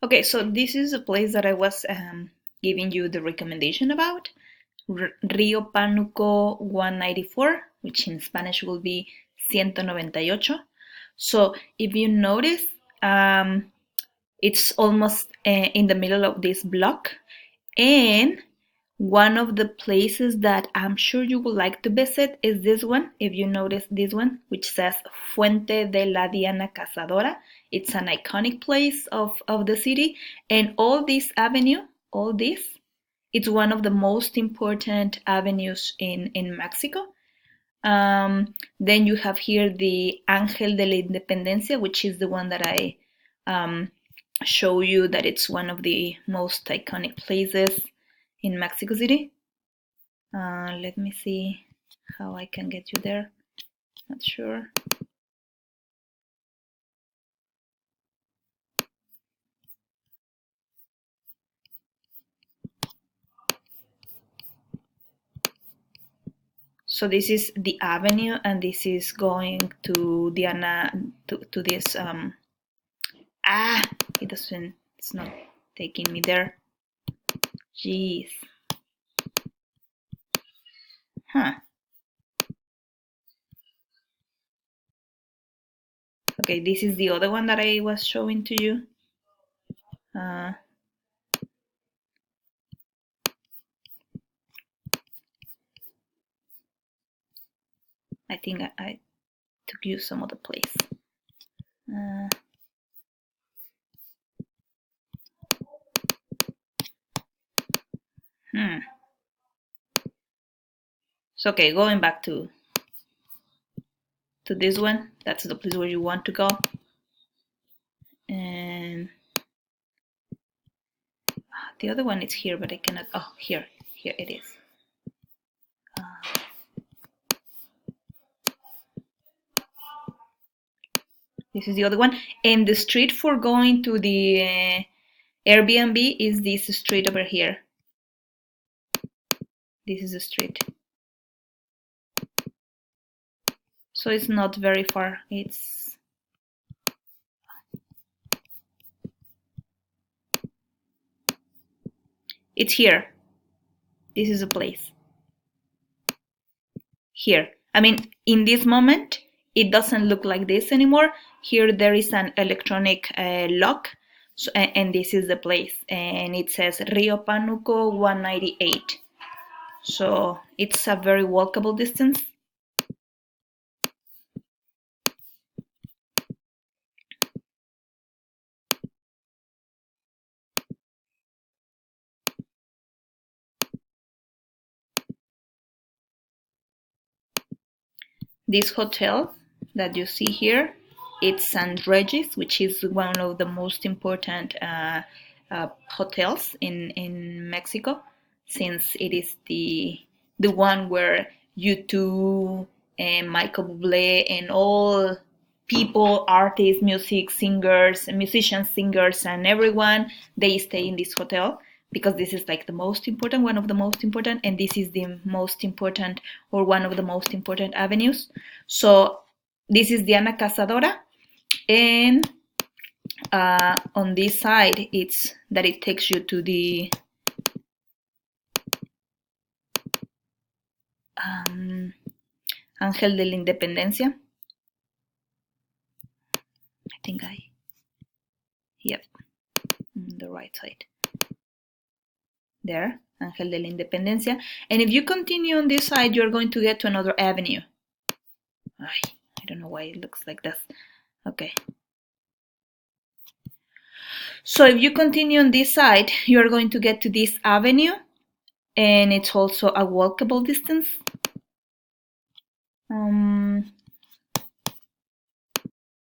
Okay, so this is a place that I was giving you the recommendation about. Río Pánuco 194, which in Spanish will be 198. So if you notice, it's almost in the middle of this block, and one of the places that I'm sure you would like to visit is this one. If you notice this one, which says Fuente de la Diana Cazadora, it's an iconic place of the city. And all this avenue, all this, it's one of the most important avenues in Mexico. Then you have here the Ángel de la Independencia, which is the one that I show you that it's one of the most iconic places in Mexico City. Let me see how I can get you there. Not sure. So this is the avenue, and this is going to Diana, to this, it doesn't, it's not taking me there. Jeez. Huh. Okay, this is the other one that I was showing to you. I think I took you some other place. So okay, going back to this one, that's the place where you want to go. And the other one is here, but I cannot. Oh, here it is. This is the other one, and the street for going to the Airbnb is this street over here. This is the street. So it's not very far. It's here. This is a place. Here. I mean, in this moment, it doesn't look like this anymore. Here there is an electronic lock, so, and this is the place, and it says Río Pánuco 198. So it's a very walkable distance. This hotel that you see here, it's San Regis, which is one of the most important hotels in Mexico, since it is the one where U2 and Michael Bublé and all people, artists, musicians, singers, and everyone, they stay in this hotel, because this is like the most important, one of the most important, and this is the most important, or one of the most important avenues. So this is Diana Cazadora, and on this side it's that it takes you to the Ángel de la Independencia. I think yep, the right side. There, Ángel de la Independencia. And if you continue on this side, you're going to get to another avenue. I don't know why it looks like this. Okay. So if you continue on this side, you're going to get to this avenue, and it's also a walkable distance.